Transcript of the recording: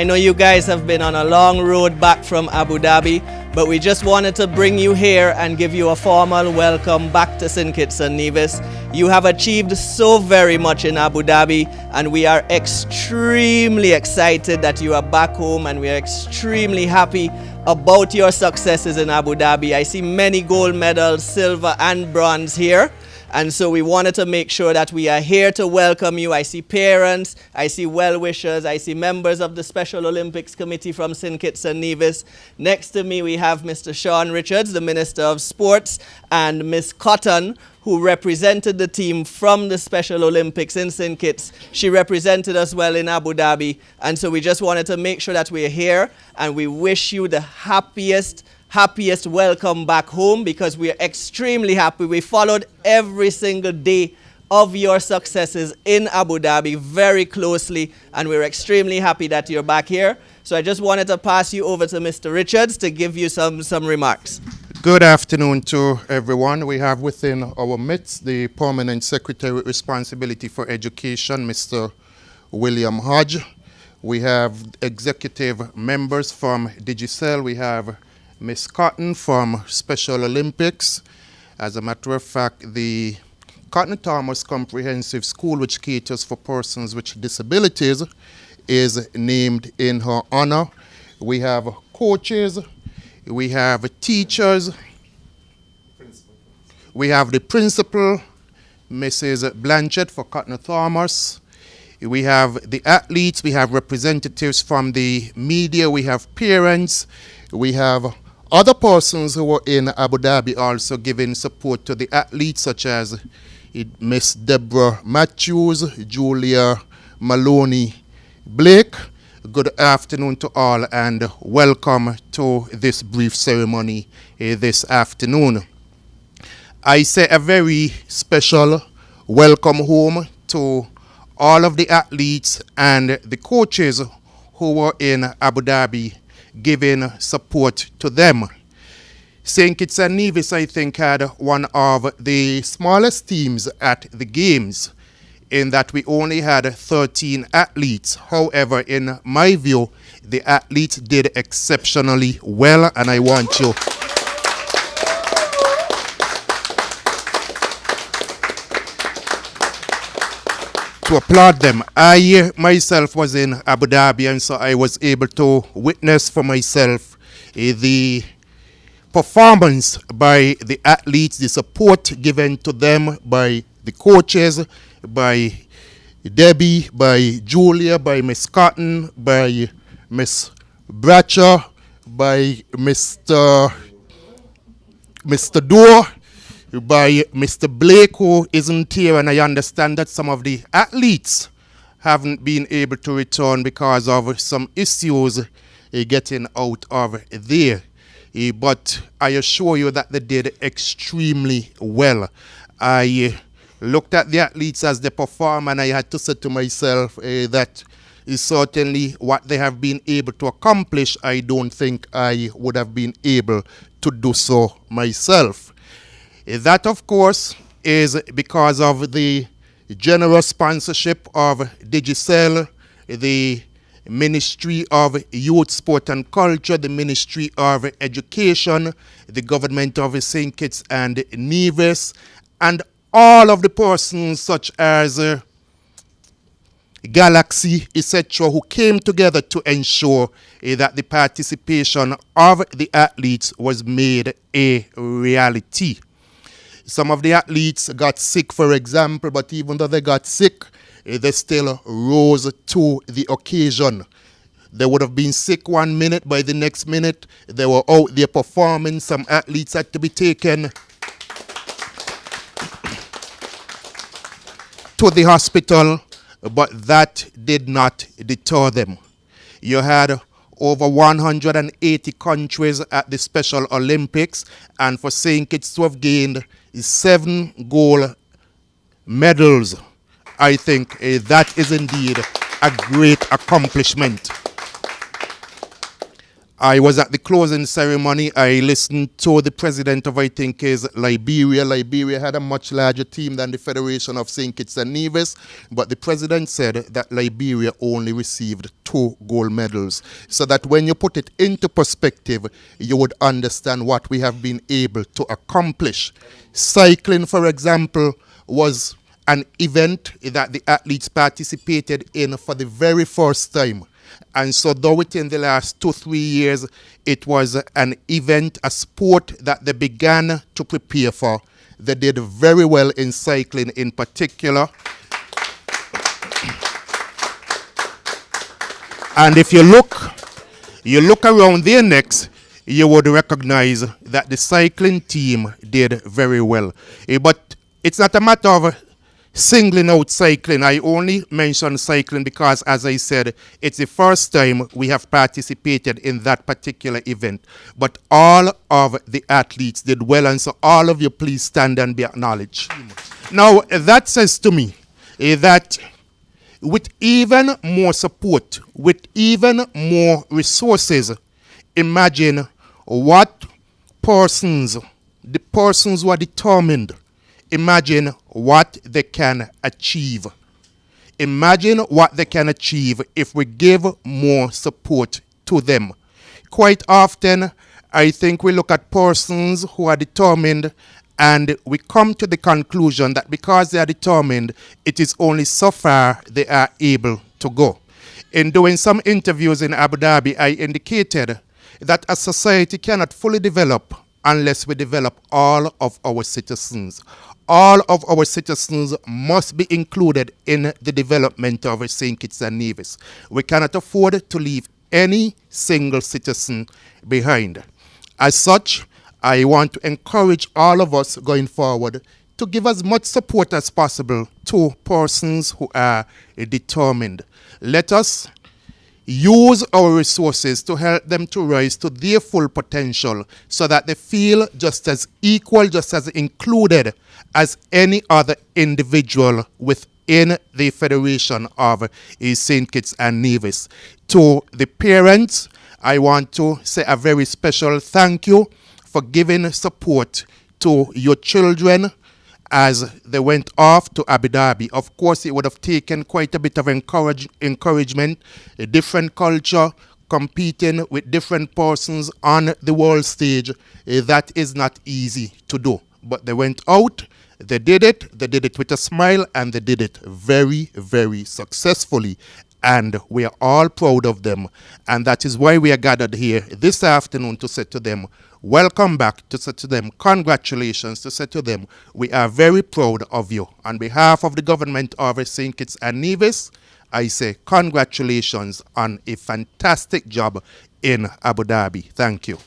know you guys have been on a long road back from Abu Dhabi, but we just wanted to bring you here and give you a formal welcome back to St. Kitts and Nevis. You have achieved so very much in Abu Dhabi, and we are extremely excited that you are back home, and we are extremely happy about your successes in Abu Dhabi. I see many gold medals, silver and bronze here. And so we wanted to make sure that we are here to welcome you. I see parents, I see well-wishers, I see members of the Special Olympics Committee from St. Kitts and Nevis. Next to me we have Mr. Sean Richards, the Minister of Sports, and Ms. Cotton, who represented the team from the Special Olympics in St. Kitts. She represented us well in Abu Dhabi. And so we just wanted to make sure that we're here, and we wish you the happiest welcome back home, because we are extremely happy. We followed every single day of your successes in Abu Dhabi very closely, and we're extremely happy that you're back here. So I just wanted to pass you over to Mr. Richards to give you some remarks. Good afternoon to everyone. We have within our midst the Permanent Secretary with Responsibility for Education, Mr. William Hodge. We have executive members from Digicel. We have Ms. Cotton from Special Olympics. As a matter of fact, the Cotton Thomas Comprehensive School, which caters for persons with disabilities, is named in her honor. We have coaches, we have teachers, we have the principal, Mrs. Blanchett for Cotton Thomas. We have the athletes, we have representatives from the media, we have parents, we have other persons who were in Abu Dhabi also giving support to the athletes, such as Miss Deborah Matthews, Julia Maloney Blake. Good afternoon to all, and welcome to this brief ceremony this afternoon. I say a very special welcome home to all of the athletes and the coaches who were in Abu Dhabi, giving support to them. St. Kitts and Nevis, I think, had one of the smallest teams at the games, in that we only had 13 athletes. However, in my view, the athletes did exceptionally well, and I want you to applaud them. I myself was in Abu Dhabi, and so I was able to witness for myself the performance by the athletes, the support given to them by the coaches, by Debbie, by Julia, by Miss Cotton, by Miss Bradshaw, by Mr. Dorr, by Mr. Blake, who isn't here, and I understand that some of the athletes haven't been able to return because of some issues getting out of there. But I assure you that they did extremely well. I looked at the athletes as they perform, and I had to say to myself that is certainly what they have been able to accomplish. I don't think I would have been able to do so myself. That, of course, is because of the generous sponsorship of Digicel, the Ministry of Youth, Sport and Culture, the Ministry of Education, the government of St. Kitts and Nevis, and all of the persons such as Galaxy, etc., who came together to ensure that the participation of the athletes was made a reality. Some of the athletes got sick, for example, but even though they got sick, they still rose to the occasion. They would have been sick 1 minute, by the next minute they were out there performing. Some athletes had to be taken to the hospital, but that did not deter them. You had over 180 countries at the Special Olympics, and for St. Kitts to have gained 7 gold medals, I think that is indeed a great accomplishment. I was at the closing ceremony. I listened to the president of, I think, is Liberia. Liberia had a much larger team than the Federation of St. Kitts and Nevis, but the president said that Liberia only received 2 gold medals. So that when you put it into perspective, you would understand what we have been able to accomplish. Cycling, for example, was an event that the athletes participated in for the very first time. And so though within the last 2-3 years, it was an event, a sport that they began to prepare for. They did very well in cycling in particular. And if you look around their necks, you would recognize that the cycling team did very well. But it's not a matter of singling out cycling. I only mention cycling because, as I said, it's the first time we have participated in that particular event. But all of the athletes did well, and so all of you please stand and be acknowledged. Now, that says to me that with even more support, with even more resources, imagine what the persons who are determined, imagine what they can achieve. Imagine what they can achieve if we give more support to them. Quite often, I think we look at persons who are determined and we come to the conclusion that because they are determined, it is only so far they are able to go. In doing some interviews in Abu Dhabi, I indicated that a society cannot fully develop unless we develop all of our citizens. All of our citizens must be included in the development of St. Kitts and Nevis. We cannot afford to leave any single citizen behind. As such, I want to encourage all of us going forward to give as much support as possible to persons who are determined. Let us use our resources to help them to rise to their full potential so that they feel just as equal, just as included as any other individual within the Federation of St. Kitts and Nevis. To the parents, I want to say a very special thank you for giving support to your children as they went off to Abu Dhabi. Of course, it would have taken quite a bit of encouragement, a different culture, competing with different persons on the world stage. That is not easy to do. But they went out, they did it with a smile, and they did it very, very successfully. And we are all proud of them. And that is why we are gathered here this afternoon to say to them, welcome back, to say to them, congratulations, to say to them, we are very proud of you. On behalf of the government of St. Kitts and Nevis, I say congratulations on a fantastic job in Abu Dhabi. Thank you.